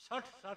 60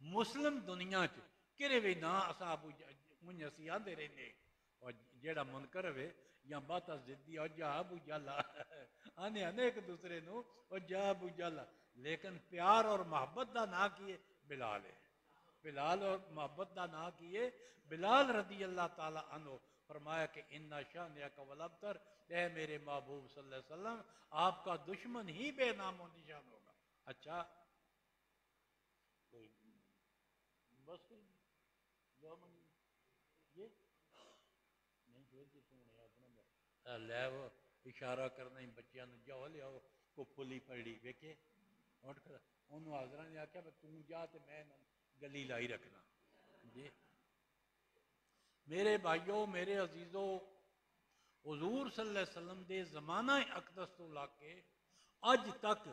مسلم دنیا چرے بھی نہ اسا انج اسی آندے رہنے اور جیڑا منکر ہوئے یا باتا ضدی اور جا ابو جالا آنے آنے ایک دوسرے نو اور جا ابو جالا، لیکن پیار اور محبت دا نہ کیے بلال ہے، بلال اور محبت دا نہ کیے بلال رضی اللہ تعالی عنہ فرمایا کہ اِنَّ شَانِئَكَ وَالْأَبْتَرَ، اے میرے محبوب صلی اللہ علیہ وسلم آپ کا دشمن ہی بے نام و نشان ہوگا۔ اچھا بس جو یہ نہیں جو اپنا لے وہ اشارہ کرنا ہی بچیاں نو جاؤ لے آؤ کو پلی پڑی ویکھے اٹھ کر انہوں حاضرہ نے آکھیا تم جا تے میں گلی لائی رکھنا۔ جی میرے بھائیوں میرے عزیزوں، حضور صلی اللہ علیہ وسلم دے زمانہ اقدس تو لا کے اج تک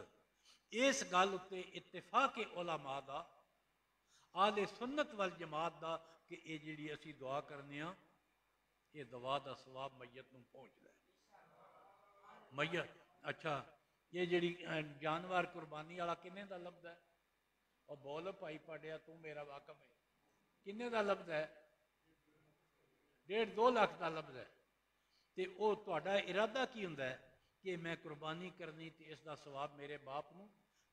اس گل تے اتفاق علماء دا آل سنت والجماعت دا کہ یہ جڑی اسی دعا کرنے ہاں یہ دعا دا ثواب میت نو پہنچ ہے میت۔ اچھا یہ جڑی جانور قربانی والا کنے دا لفظ ہے؟ اور بول بھائی پڑھیا تو میرا واقف ہے کنے دا لفظ ہے؟ 1.5-2 لاکھ دا لفظ ہے۔ تے او تہاڈا ارادہ کی ہوندا ہے کہ میں قربانی کرنی تے اس دا ثواب میرے باپ نو،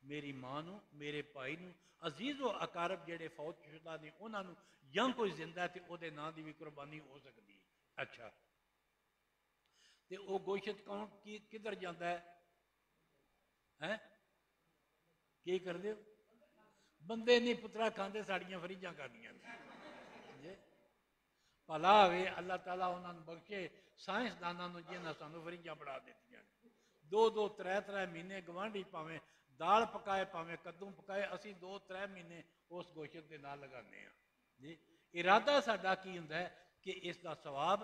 میری ماں نو، میرے بھائی نو، عزیز و اقارب جڑے فوت شدہ نے انہاں نو، یا کوئی زندہ ہے تے او دے نام دی بھی قربانی ہو سکتی ہے۔ اچھا تے او گوشت کون کدھر جاندا ہے؟ ہیں کی کر دے بندے نہیں پترا کھاندے ساڑیاں فریجاں کھانیاں جی بھلا ہوئے اللہ تعالیٰ انہوں نے بخشے سائنس داناں نو جنہاں سانو فریجاں بڑھا دیتی ہیں 2-2 3-3 مہینے گوانڈی پاویں دال پکائے پاویں کدوں پکائے اسی 2-3 مہینے اس گوشت دے نال لگانے ہیں جی ارادہ ساڈا کی ہوندا ہے کہ اس دا ثواب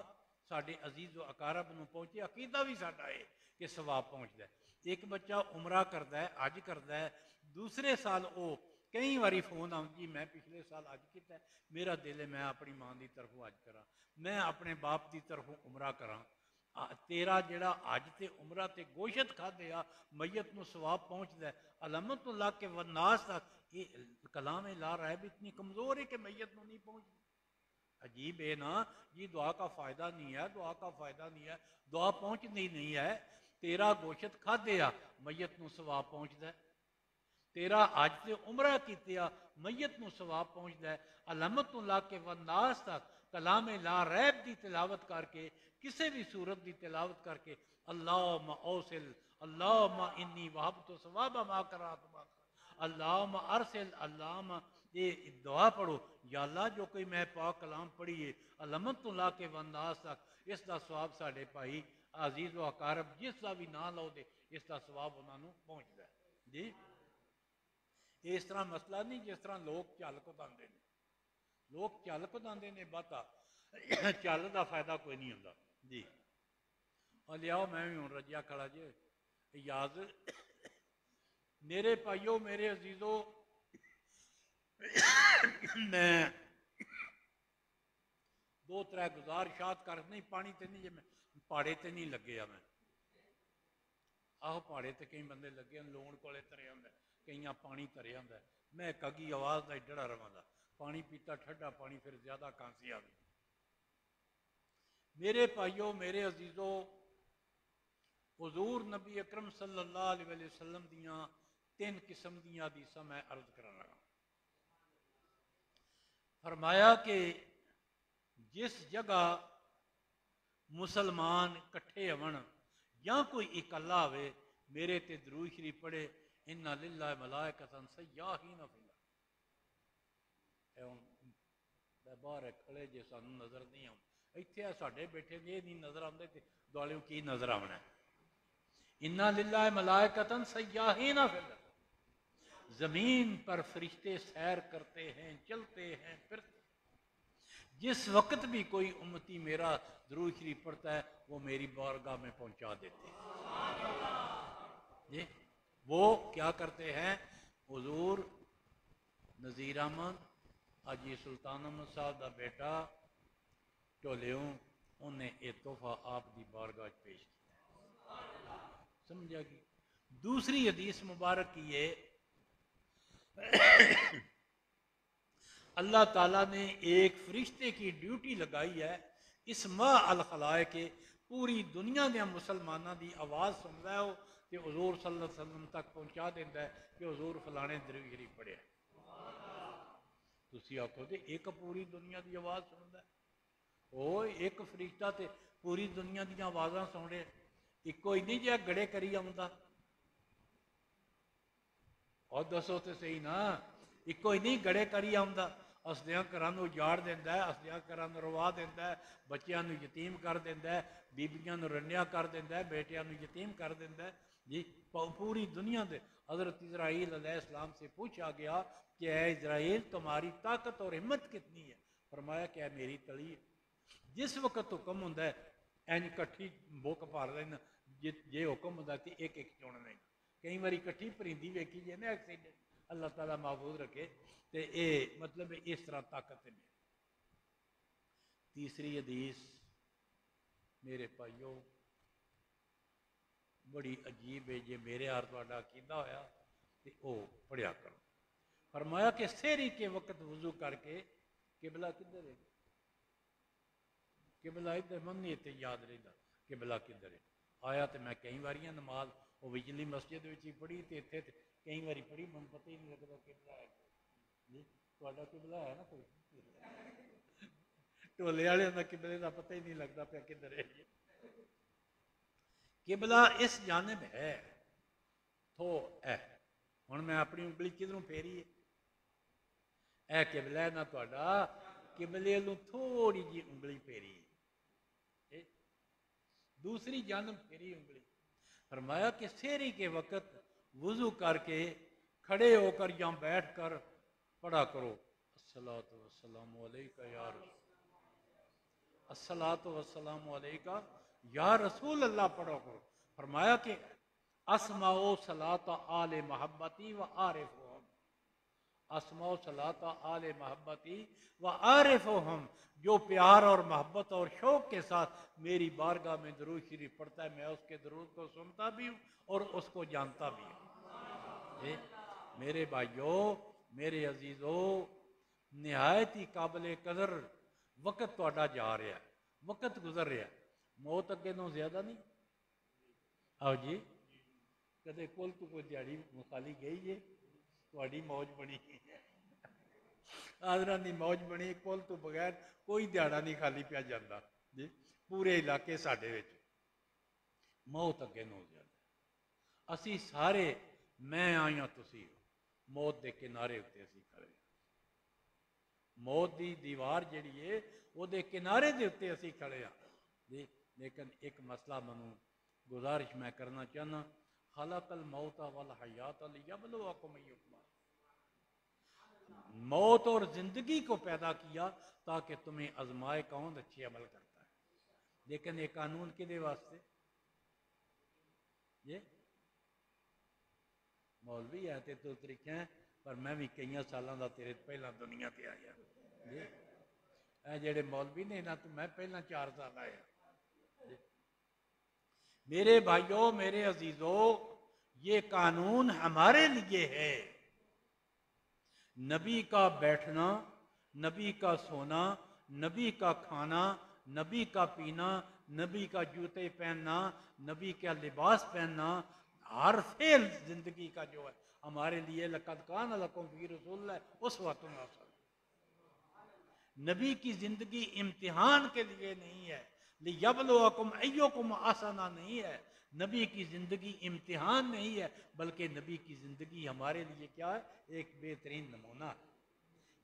ساڈے عزیز و اقارب نو پہنچے، عقیدہ بھی ساڈا ہے کہ ثواب پہنچدا ہے۔ ایک بچہ عمرہ کردا ہے حج کردا ہے دوسرے سال او کئی واری فون آؤں جی میں پچھلے سال حج کیتا ہے میرا دل ہے میں اپنی ماں دی طرفوں حج کراں میں اپنے باپ دی طرفوں عمرہ کراں تیرا جڑا حج تے عمرہ تے گوشت کھادے آ میت نو ثواب پہنچدا ہے علامت اللہ کے والناس تک یہ کلام لا رہا ہے بھی اتنی کمزور ہے کہ میت نو نہیں پہنچ عجیب ہے نا یہ دعا کا فائدہ نہیں ہے دعا کا فائدہ نہیں ہے دعا پہنچنی نہیں ہے تیرا گوشت کھادے آ میت نو ثواب پہنچدا ہے تیرا حج تے عمرہ کیتے آ میت نو ثواب پہنچدا ہے علامت اللہ کے والناس تک کلام لا ریب دی تلاوت کر کے کسی بھی صورت دی تلاوت کر کے اللہم اوصل اللہم انی وہبت ثواب ما قرات اللہم ارسل اللہم یہ دعا پڑھو یا اللہ جو کوئی میں پاک کلام پڑھیے علامت اللہ کے والناس تک اس دا ثواب ساڈے بھائی عزیز و اقارب جس دا بھی نام لو دے اس دا ثواب انہاں نو پہنچدا ہے جی اس طرح مسئلہ نہیں جس طرح لوگ چل کداندے نے لوگ چل کداندے نے باتا چل دا فائدہ کوئی نہیں ہوندا جی اور لیاؤ میں بھی ہوں رجیا کھڑا جی یاد میرے بھائیو میرے عزیزو میں 2-3 گزارشات کر نہیں پانی تے نہیں جی میں پاڑے تے نہیں لگے میں آہو پاڑے تے کئی بندے لگے لون کولے ترے ہوندا کئیاں پانی ترے ہوندا میں کگی آواز دا ڈڑا رواں دا پانی پیتا ٹھڈا پانی پھر زیادہ کھانسی آ گئی میرے بھائیو میرے عزیزو حضور نبی اکرم صلی اللہ علیہ وسلم دیاں 3 قسم دیاں حدیثاں میں عرض کرن لگا فرمایا کہ جس جگہ مسلمان کٹھے ہون یا کوئی اکلا ہوئے میرے تے درود شریف پڑھے اِنَّ لِلَّهِ مَلَائِکَةً سَيَّاحِينَ فِي الْأَرْضِ باہر کھڑے جے سانو نظر نہیں آؤں ایتھے ساڈے بیٹھے یہ نہیں نظر آندے تے دوالوں کی نظر آونا ہے اِنَّ لِلَّهِ مَلَائِکَةً سَيَّاحِينَ فِي الْأَرْضِ زمین پر فرشتے سیر کرتے ہیں چلتے ہیں پھرتے جس وقت بھی کوئی امتی میرا درود شریف پڑھتا ہے وہ میری بارگاہ میں پہنچا دیتے ہیں جی وہ کیا کرتے ہیں حضور نذیر احمد حاجی سلطان احمد صاحب دا بیٹا ٹولیوں انہیں یہ تحفہ آپ دی بارگاہ پیش کیا سمجھا گی دوسری حدیث مبارک کی ہے اللہ تعالیٰ نے ایک فرشتے کی ڈیوٹی لگائی ہے اس ماہ الخلائے کے پوری دنیا دیا مسلمانوں دی آواز سنتا ہے کہ حضور صلی اللہ علیہ وسلم تک پہنچا دیتا ہے کہ حضور فلانے درود شریف پڑھیا. تسی آکھو تے ایک پوری دنیا دی آواز سنتا ہے. او ایک فرشتہ تے پوری دنیا دی آوازاں سن رہے ایکو ہی نہیں جی گڑے کری آؤں. اور دسو تے صحیح نا ایکو ہی نہیں گڑے کری آؤں. ہسدیاں گھراں نوں اجاڑ دیندا ہے, ہسدیاں گھراں نوں روا دیندا ہے, بچیاں نوں یتیم کر دیندا ہے, بیبیاں نوں رنیا کر دیندا ہے, بیٹیاں نوں یتیم کر دیندا ہے. جی پوری دنیا دے حضرت اسرائیل علیہ السلام سے پوچھا گیا کہ اے اسرائیل تمہاری طاقت اور ہمت کتنی ہے؟ فرمایا کہ اے میری تلی ہے. جس وقت حکم ہوندا ہے این کٹھی بک بھر لینا, جے حکم ہوندا تے ایک ایک چن لینا. کئی باری کٹھی پرندی ویکھی جائے نا ایکسیڈنٹ, اللہ تعالیٰ محفوظ رکھے. تے اے مطلب اس طرح طاقت ہے. تیسری حدیث میرے بھائیو بڑی عجیب ہے, جے میرے ہار تہاڈا عقیدہ ہویا تے او پڑھیا کرو. فرمایا کہ سحری کے وقت وضو کر کے قبلہ کدھر ہے؟ قبلہ ادھر منی تے یاد رہندا قبلہ کدھر ہے. آیا تے میں کئی واریاں نماز وہ وچلی مسجد وچ ہی پڑھی تے ایتھے کئی واری پڑھی من پتہ ہی نہیں لگدا قبلہ ہے جی. تہاڈا قبلہ ہے نا کوئی ٹولے والے دا قبلے دا پتہ ہی نہیں لگدا پیا کدھر ہے. قبلہ اس جانب ہے تو اے ہن میں اپنی انگلی کدھروں پھیری ہے؟ اے قبلہ ہے نا تہاڈا, قبلے نوں تھوڑی جی انگلی پھیری ہے, دوسری جانب پھیری انگلی. فرمایا کہ سحری کے وقت وضو کر کے کھڑے ہو کر یا بیٹھ کر پڑھا کرو الصلاۃ والسلام علیکہ یا رسول الصلاۃ والسلام علیکہ یا رسول اللہ پڑھو کرو. فرمایا کہ اسمعوا صلاۃ آل محبتی و عارفہم, اسمعوا صلاۃ آل محبتی و عارفہم, جو پیار اور محبت اور شوق کے ساتھ میری بارگاہ میں درود شریف پڑھتا ہے میں اس کے درود کو سنتا بھی ہوں اور اس کو جانتا بھی ہوں. میرے بھائیوں میرے عزیزوں نہایت ہی قابل قدر وقت تہاڈا جا رہا ہے, وقت گزر رہا ہے. موت اگے نوں زیادہ نہیں. آؤ جی کدے کل تو کوئی دیہڑی خالی گئی ہے تہاڈی موج بنی آدھراں دی موج بنی کل تو بغیر کوئی دیہڑا نہیں خالی پیا جاندہ جی. پورے علاقے ساڈے وچ موت اگے نوں زیادہ. اسی سارے میں آئیاں تسی موت دے کنارے اتے اسی کھڑے, موت دی دیوار جڑی ہے وہ دے کنارے دے اتے اسی کھڑے ہاں جی. لیکن ایک مسئلہ منوں گزارش میں کرنا چاہنا, خلق الموت والحیات لیبلوکم ایکم, موت اور زندگی کو پیدا کیا تاکہ تمہیں آزمائے کون اچھے عمل کرتا ہے. لیکن یہ قانون کدے واسطے یہ مولوی ہے تے تو طریقے ہیں پر میں بھی کئی سالاں دا تیرے پہلا دنیا تے آیا جی. اے جڑے مولوی نے نہ تو میں پہلا 4 سال آیا جی. میرے بھائیوں میرے عزیزوں یہ قانون ہمارے لیے ہے. نبی کا بیٹھنا, نبی کا سونا, نبی کا کھانا, نبی کا پینا, نبی کا جوتے پہننا, نبی کا لباس پہننا, ہر فعل زندگی کا جو ہے ہمارے لیے لقد کان لکم فی رسول اللہ اسوۃ حسنہ. نبی کی زندگی امتحان کے لیے نہیں ہے, لیبلوکم ایکم احسن نہیں ہے. نبی کی زندگی امتحان نہیں ہے بلکہ نبی کی زندگی ہمارے لیے کیا ہے؟ ایک بہترین نمونہ ہے.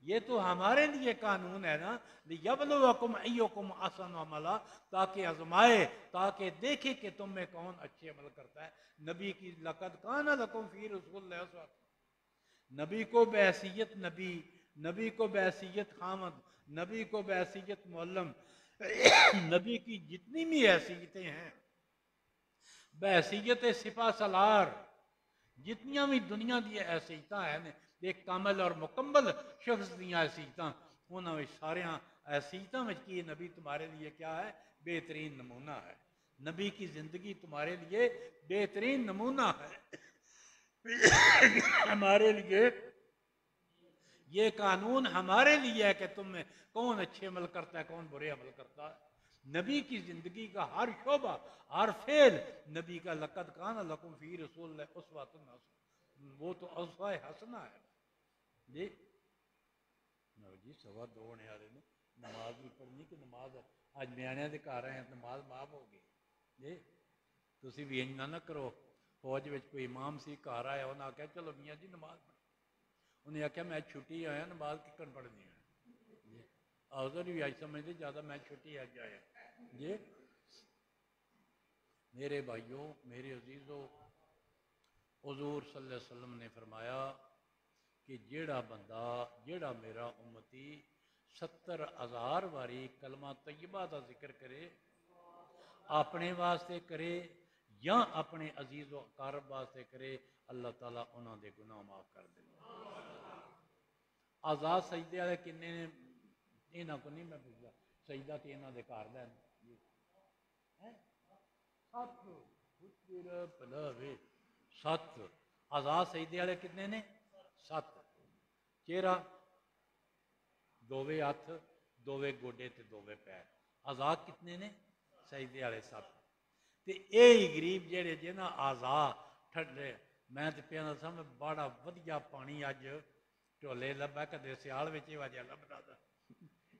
یہ تو ہمارے لیے قانون ہے نا, لیبلوکم ایکم احسن عملا, تاکہ آزمائے, تاکہ دیکھے کہ تم میں کون اچھے عمل کرتا ہے. نبی کی لقد کان لکم فی رسول اللہ اسوۃ, نبی کو بحیثیت نبی, نبی کو بحیثیت خامد, نبی کو بحیثیت معلم, نبی کی جتنی بھی حیثیتیں ہیں بحیثیت سپہ سالار, جتنیاں بھی دنیا دی حیثیتاں ہیں ایک کامل اور مکمل شخص دیا حیثیتاں, انہاں میں سارے حیثیتاں میں کی نبی تمہارے لیے کیا ہے؟ بہترین نمونہ ہے. نبی کی زندگی تمہارے لیے بہترین نمونہ ہے. ہمارے لیے یہ قانون ہمارے لیے ہے کہ تم میں کون اچھے عمل کرتا ہے کون برے عمل کرتا ہے. نبی کی زندگی کا ہر شعبہ ہر فعل نبی کا لقد کان لکم فی رسول اللہ اسوۃ حسنہ، وہ تو اسوہ حسنہ ہے. جی جی 2:15 ہونے والے نے، نماز بھی پڑھنی کہ نماز اج نیانے دے گھر آئے نماز معاف ہو گئی. جی تسی بھی انج نہ کرو. فوج وچ کوئی امام سی گھر آیا انہاں آخیا چلو میاں جی نماز پڑھ، انہیں آخیا میں چھٹی آیا نماز ککن پڑھنی ہے. جی آؤزر بھی آج سمجھتے زیادہ میں چھٹی اج آیا. جی میرے بھائیوں میرے عزیزوں، حضور صلی اللہ علیہ وسلم نے فرمایا کہ جیڑا بندہ جیڑا میرا امتی 70,000 واری کلمہ طیبہ دا ذکر کرے، اپنے واسطے کرے یا اپنے عزیز و اقارب واسطے کرے، اللہ تعالیٰ انہوں دے گناہ معاف کر دے. آزاد سجدے والے کنے نے؟ یہاں کو نہیں میں پوچھتا سجدہ تو یہاں دے گھر لین 7 آزاد سجدے والے کتنے نے؟ 7. چہرہ دووے ہاتھ دووے گوڈے تے دووے پیر. آزاد کتنے نے؟ سجدے والے 7. تے اے غریب جہے جے نا آزاد ٹھڈے، میں تے پیا دساں میں بڑا ودیا پانی اج ٹولے لبا کدے سیال وچ یہ وجہ لبدا دا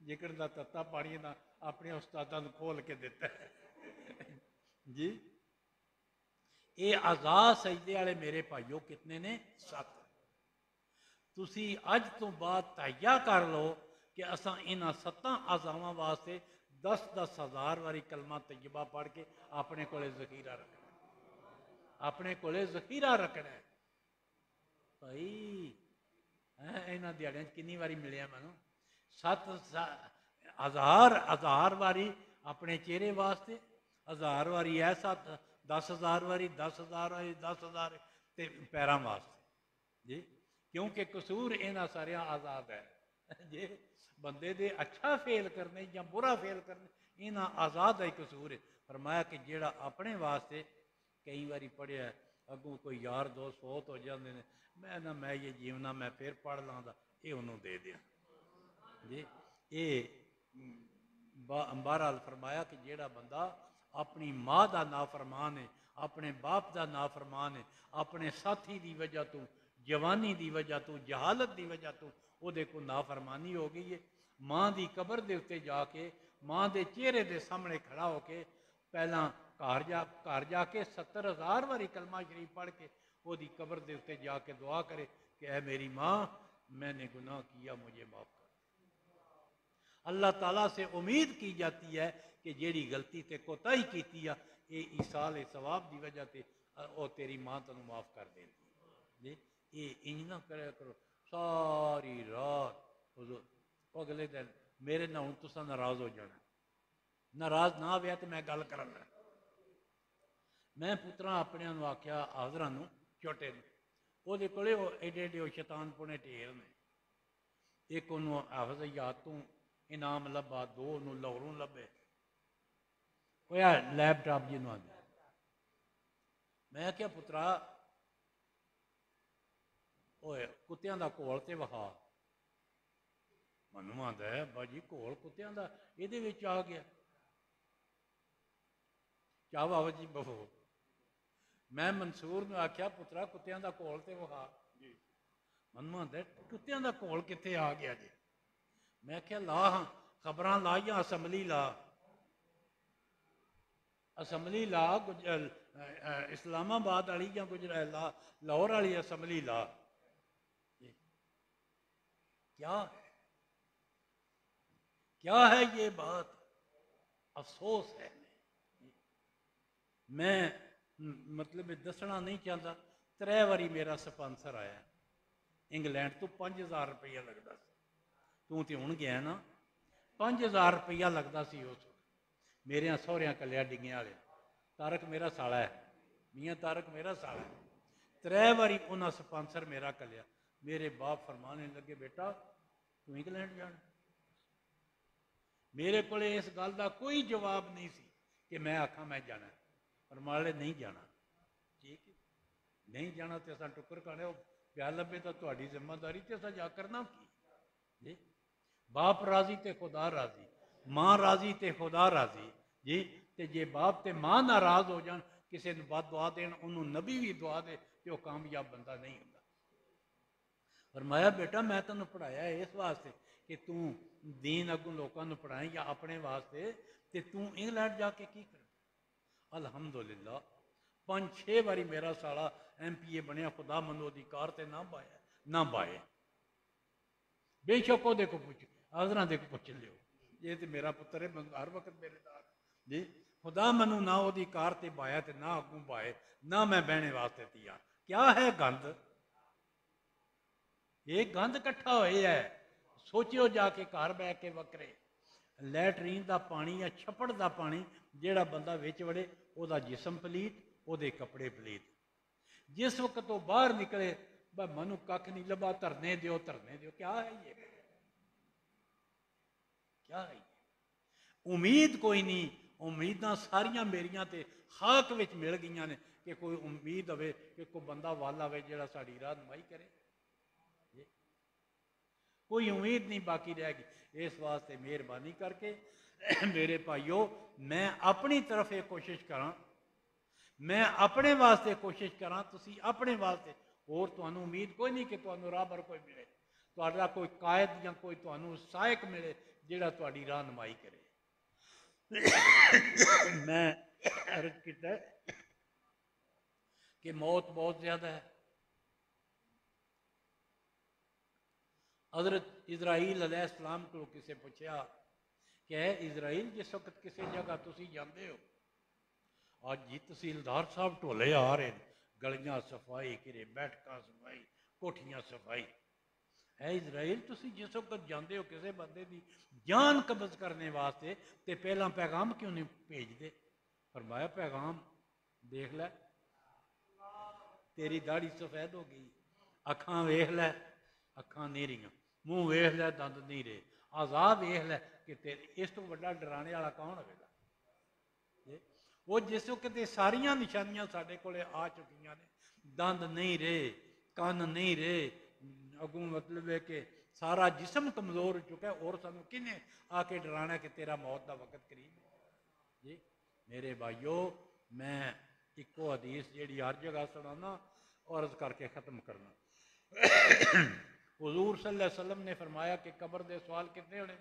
جکڑ دا تتا پانی نہ اپنے استاداں نوں کھول کے دیتا ہے. جی اے آزاد سجدے والے میرے بھائیو کتنے نے؟ 7. تسی اج تو بعد تہیا کر لو کہ اساں انہاں 7 اعضاواں واسطے 10-10 ہزار واری کلمہ طیبہ پڑھ کے اپنے کولے ذخیرہ رکھنا ہے، اپنے کولے ذخیرہ رکھنا ہے. بھائی انہاں دیہڑیاں کنی واری ملیا مینوں؟ 7,000 واری اپنے چہرے واسطے، 1000 واری ایسا 10,000 واری 10,000 واری 10,000 تے پیراں واسطے. جی کیونکہ قصور انہاں سارے آزاد ہے. جی بندے دے اچھا فیل کرنے یا برا فیل کرنے انہاں آزاد ہے قصور ہے. فرمایا کہ جیڑا اپنے واسطے کئی باری پڑھیا ہے اگوں کوئی یار دوست فوت ہو جاندے نے میں نہ میں یہ جیونا میں پھر پڑھ لاں دا یہ انہوں دے دیا. جی یہ بہرحال فرمایا کہ جیڑا بندہ اپنی ماں دا نافرمان ہے، اپنے باپ دا نافرمان ہے، اپنے ساتھی دی وجہ تو جوانی دی وجہ تو جہالت دی وجہ تو وہ دیکھو نافرمانی ہو گئی ہے. ماں دی قبر دے اتے جا کے ماں دے چہرے دے سامنے کھڑا ہو کے پہلا گھر جا کے 70,000 واری کلمہ شریف پڑھ کے وہ دی قبر دے اتے جا کے دعا کرے کہ اے میری ماں میں نے گناہ کیا مجھے معاف کر. اللہ تعالیٰ سے امید کی جاتی ہے کہ جیڑی غلطی تے کوتاہی کیتی ہے یہ ایصال ثواب دی وجہ تے او تیری ماں تنوں معاف کر دے. جی یہ انج نہ کریا کرو ساری رات حضور اگلے دن میرے نہ ہوں تساں ناراض ہو جانا، ناراض نہ ہویا تو میں گل کرنا. میں پترا اپنے نوں آکھیا حاضراں نوں چھوٹے نوں وہ دے کولے ایڈے ایڈے وہ شیطان پونے ٹھیر نے. ایک انہوں حافظ یاد تو انعام لبا، 2 انہوں لاہوروں لبے وہ لیپ ٹاپ جنوں آدھے. میں کیا پترا اوے کتیاں دا کول تے وہا منوں آندا ہے باجی کول کتیاں دا یہ دے وچ آ گیا کیا بابا جی بہو. میں منصور نے آکھیا پترا کتیاں دا کول تے وہا منوں آندا ہے کتیاں دا کول کتے آ گیا جی. میں کیا لا ہاں خبراں لا یا اسمبلی لا، اسمبلی لا اسلام آباد والی یا لاہور والی اسمبلی لا. کیا ہے یہ بات؟ افسوس ہے. میں مطلب دسنا نہیں چاہتا 3 واری میرا سپانسر آیا انگلینڈ تو 5,000 روپیہ لگتا سی. تو ہوں گیا نا 5,000 روپیہ لگتا سی اس میرے سہریاں کلیا ڈگیاں والے. تارک میرا سالا ہے، میاں تارک میرا سالا ہے. 3 واری انہاں سپانسر میرا کلیا. میرے باپ فرمانے لگے بیٹا تو انگلینڈ جانا. میرے کو اس گل کا کوئی جواب نہیں سی کہ میں آکھاں میں جانا. فرمانے نہیں جانا. ٹھیک ہے نہیں جانا تو اصا ٹکر کھانے پیا لبے تو تاری ذمہ داری تے اصا جا کرنا کی. جی باپ راضی تے خدا راضی، ماں راضی تے خدا راضی جی، تے جے باپ تے ماں ناراض ہو جان کسی نے بد دعا دین انہوں نبی بھی دعا دے تے وہ کامیاب بندہ نہیں ہوتا۔ فرمایا بیٹا میں تینوں پڑھایا اس واسطے کہ تو دین اگوں لوگوں نے پڑھائیں یا اپنے واسطے، تے تو انگلینڈ جا کے کی کر؟ الحمدللہ 5-6 باری میرا سالا MP بنیا، خدا منو دی کار تے نہ بایا نہ بائے، بے شک وہ دیکھو پوچھ آذرا دیکھو پوچھ لیو، یہ تے میرا پتر ہے ہر وقت میرے نال جی، خدا منو نہ وہ دی کار تے بایا تے نہ اگوں بائے، نہ میں بہنے واسطے تیار۔ کیا ہے گند؟ یہ گند کٹھا ہوئے ہے، سوچیو جا کے گھر بہ کے وکرے لیٹرین دا پانی یا چھپڑ دا پانی جیڑا بندہ وچ وڑے او دا جسم پلیت او دے کپڑے پلیت، جس وقت وہ باہر نکلے منو کھ نہیں لبا ترنے دیو ترنے دیو۔ کیا ہے یہ؟ کیا ہے یہ؟ امید کوئی نہیں، امیداں ساریاں میریاں تے خاک وچ مل گئیاں نے کہ کوئی امید ہوئے کہ کوئی بندہ والا ہوئے جیڑا ساڑی رہنمائی کرے، کوئی امید نہیں باقی رہ گئی۔ اس واسطے مہربانی کر کے میرے بھائیو میں اپنی طرف یہ کوشش کراں، میں اپنے واسطے کوشش کراں، تسی اپنے واسطے، اور تانوں امید کوئی نہیں کہ تانوں راہ بر کوئی ملے، تہاڈا کوئی قائد یا کوئی تانوں سائق ملے جیڑا تہاڈی رہنمائی کرے۔ میں عرض کیتا ہے کہ موت بہت زیادہ ہے۔ حضرت اسرائیل علیہ السلام کو کسی پوچھا کہ اے اسرائیل جس وقت کسی جگہ تسی جاندے ہو، آج جی تحصیلدار صاحب ٹولے آ رہے ہیں، گلیاں صفائی کرے، بیٹھکاں صفائی، کوٹھیاں صفائی، اے اسرائیل تسی جس وقت جاندے ہو کسی بندے دی جان قبض کرنے واسطے تے پہلا پیغام کیوں نہیں بھیج دے؟ فرمایا پیغام دیکھ لے تیری داڑھی سفید ہو گئی، اکھاں ویکھ لے اکھاں نہیں رہیاں، منہ ویکھ لے دند نہیں رہے، عذاب ویکھ لے کہ اس تو بڑا ڈرانے والا کون ہوگا؟ وہ جس وقت یہ ساریاں نشانیاں سارے کولے آ چکی نے، دند نہیں رہے، کان نہیں رہے، اگوں مطلب ہے کہ سارا جسم کمزور ہو چکا ہے، اور سانو کنے آ کے ڈرانا ہے کہ تیرا موت دا وقت قریب ہے؟ جی میرے بھائیو میں ایکو حدیث جیڑی ہر جگہ سنانا عرض کر کے ختم کرنا۔ حضور صلی اللہ علیہ وسلم نے فرمایا کہ قبر دے سوال کتنے ہونے،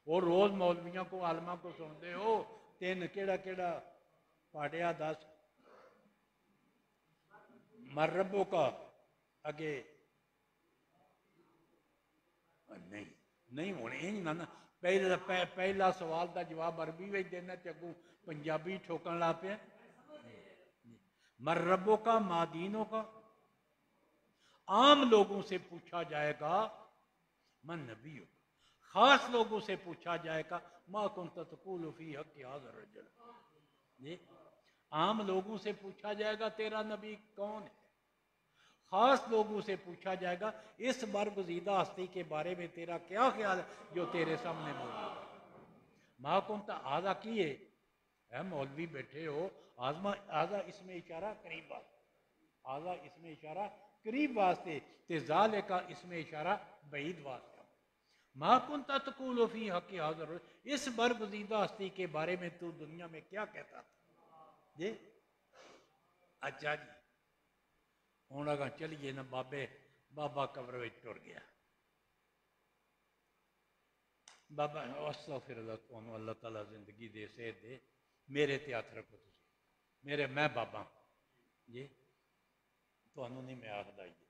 اور روز مولویوں کو عالمہ کو سنتے ہو تین کیڑا کیڑا پاڑیا دس، مر ربوں کا اگے نہیں ہونے نہ پہلا سوال دا جواب عربی میں دینا تے اگوں پنجابی ٹھوکن لا پیا، مر ربوں کا ما دینوں کا، عام لوگوں سے پوچھا جائے گا من نبی ہو، خاص لوگوں سے پوچھا جائے گا ما کنت تقول فی حق ھذا الرجل، جی عام لوگوں سے پوچھا جائے گا تیرا نبی کون ہے، خاص لوگوں سے پوچھا جائے گا اس برگزیدہ ہستی کے بارے میں تیرا کیا خیال ہے جو تیرے سامنے موجود ہے۔ ما کنت ھذا کیے اے مولوی بیٹھے ہو، ھذا اس میں اشارہ قریب واسطے، ھذا اس میں اشارہ قریب واسطے تے ذالک اس میں اشارہ بعید واسطے۔ ما کنت تقول فی حق ھذا الرجل، اس برگزیدہ ہستی کے بارے میں تو دنیا میں کیا کہتا تھا؟ جی اچھا جی ہوں اگاں چلیے نا بابا قبر وچ ٹر گیا، بابا استغفر اللہ، تمہیں اللہ تعالیٰ زندگی دے صحت دے، میرے تے ہاتھ رکھو تسی، میرے میں بابا جی تمہیں نہیں میں آخدا جی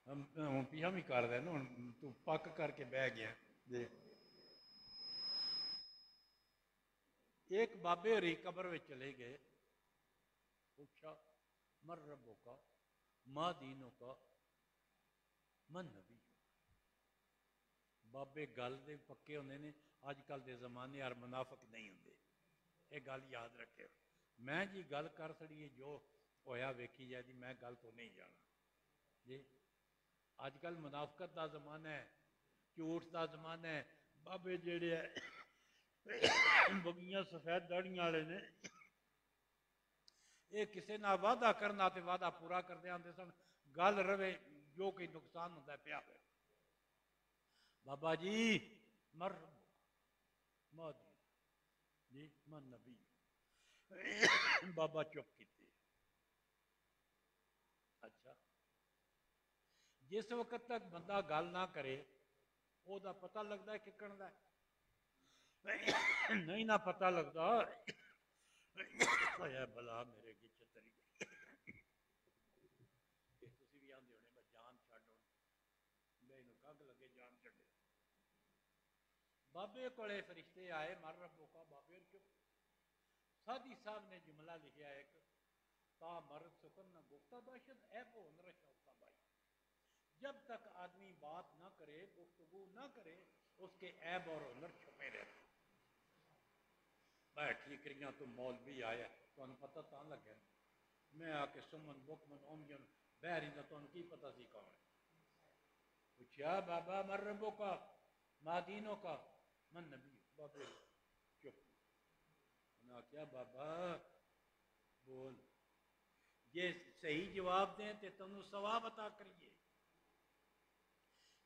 ہوں پیچھا بھی کر دے نا، ہوں تو پک کر کے بہ گیا جی۔ ایک بابے ہوری قبر میں چلے گئے، پوچھا مر ربوں کا ما دینوں کا من نبی، بابے گل دے پکے ہوندے نے، اج کل دے زمانے اور منافق نہیں ہوندے، یہ گل یاد رکھے، میں جی گل کر سڑیے جو ہویا ویکھی جائے جی، میں گل تو نہیں جانا جی۔ اج کل منافقت دا زمانہ ہے، جھوٹ دا زمانہ ہے، بابے جیڑے بگیاں سفید داڑیاں والے نے، یہ کسی نہ وعدہ کرنا تے وعدہ پورا کردے آندے سن، گل رہے جو کوئی نقصان ہوتا ہے پیا ہے بابا جی مر مادی جی من نبی بابا چپ کیتے اچھا جس وقت تک بندہ گل نہ کرے او دا پتہ لگتا ہے ککن دا نہیں نہ پتہ لگتا بلا میرے کی چتری تسی بھی آندے ہونے میں جان چھڈ میں انہوں کگ لگے جان چھڈے بابے کولے فرشتے آئے مر ربو کا بابے چپ سادی صاحب نے جملہ لکھیا ایک تا مرد سکن نہ گفتہ باشد اے وہ نہ رشوتا بائی جب تک آدمی بات نہ کرے گفتگو نہ کرے اس کے عیب اور ہنر چھپے رہتے میں ٹھیکریاں تو مولوی آیا تو انہیں پتہ تاں لگا میں آ کے سمن بکمن اومین بہری نہ تو انہیں کی پتہ سی کون ہے پوچھا بابا مر ربو کا مادینوں کا من نبی بابے چپ انہوں نے کیا بابا بول یہ صحیح جواب دیں تے تنوں ثواب عطا کریے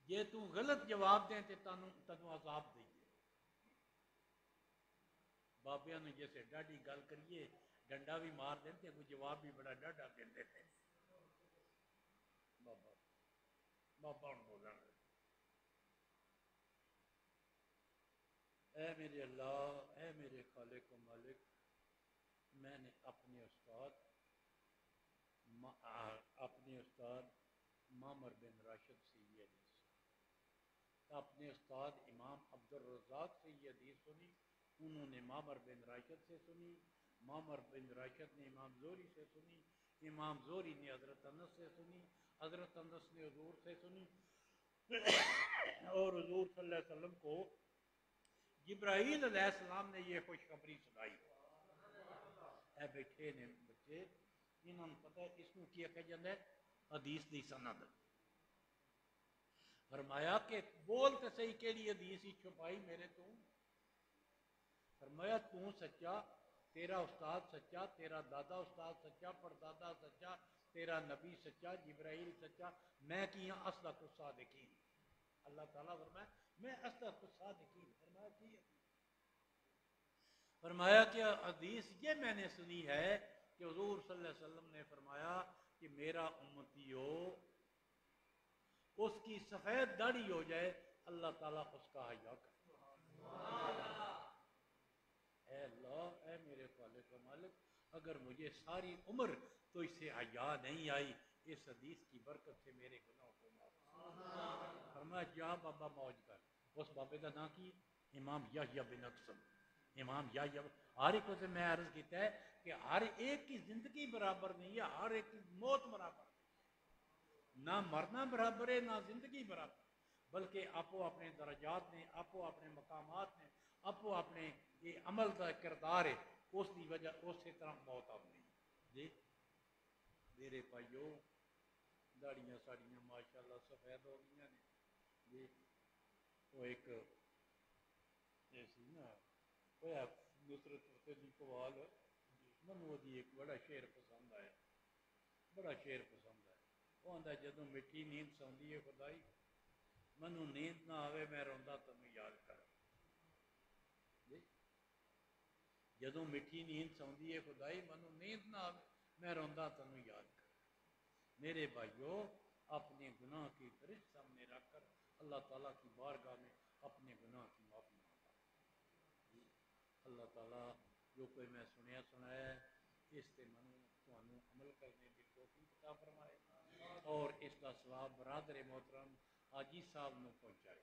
یہ تو غلط جواب دیں تے تنوں عذاب دئیے بابیاں نے جیسے ڈاڈی گل کریے ڈنڈا بھی مار دیتے کوئی جواب بھی بڑا ڈاڈا دیتے تھے بابا بابا ان بولنا اے میرے اللہ اے میرے خالق و مالک میں نے اپنے استاد معمر بن راشد سے یہ حدیث اپنے استاد امام عبد الرزاق سے یہ حدیث سنی انہوں نے معمر بن راشد سے سنی معمر بن راشد نے امام زہری سے سنی امام زہری نے حضرت انس سے سنی حضرت انس نے حضور سے سنی اور حضور صلی اللہ علیہ وسلم کو جبرائیل علیہ السلام نے یہ خوشخبری سنائی اے بیٹھے نے بچے انہوں نے پتہ ہے اس کو کیا کہ جاندہ ہے حدیث دی سند فرمایا کہ بولتے صحیح کے لیے حدیث ہی چھپائی میرے تو فرمایا تو سچا تیرا استاد سچا تیرا دادا استاد سچا پردادا سچا تیرا نبی سچا جبرائیل سچا میں کیا اصدق الصادقین اللہ تعالیٰ فرمایا میں اصدق الصادقین فرمایا کی فرمایا کہ حدیث یہ میں نے سنی ہے کہ حضور صلی اللہ علیہ وسلم نے فرمایا کہ میرا امتی ہو اس کی سفید داڑھی ہو جائے اللہ تعالیٰ اس کا حیا کرے اے اللہ اے میرے خالق و مالک اگر مجھے ساری عمر تو اس سے حیا نہیں آئی اس حدیث کی برکت سے میرے گناہوں کو معاف فرمایا جا بابا موج کر اس بابے کا نام کی امام یحییٰ بن اقسم امام یحییٰ ہر ایک کو سے میں عرض کیتا ہے کہ ہر ایک کی زندگی برابر نہیں ہے ہر ایک کی موت برابر نہ مرنا برابر ہے نہ زندگی برابر بلکہ آپو اپنے درجات نے آپو اپنے مقامات نے آپو اپنے یہ عمل کا کردار ہے اس کی وجہ اسی طرح موت آنی جی میرے بھائیو داڑیاں ساڑیاں ماشاءاللہ سفید ہو گئی نے جی وہ ایک ایسی نا ہویا نصرت فتح جی قوال منو دی ایک بڑا شعر پسند آیا بڑا شعر پسند آیا وہ آندا جدوں مٹی نیند سوندی ہے خدائی منو نیند نہ آوے میں روندا تینوں یاد کر جی جدوں مٹھی نیند سوندی ہے خدائی منو نیند نہ آوے میں روندا تینوں یاد کر میرے بھائیو اپنے گناہ کی فہرست سامنے رکھ کر اللہ تعالیٰ کی بارگاہ میں اپنے گناہ کی معافی مانگا اللہ تعالیٰ جو کوئی میں سنایا ہے اس سے منو تانوں عمل کرنے کی توفیق عطا فرمائے اور اس کا ثواب برادر محترم حاجی صاحب نے پہنچائے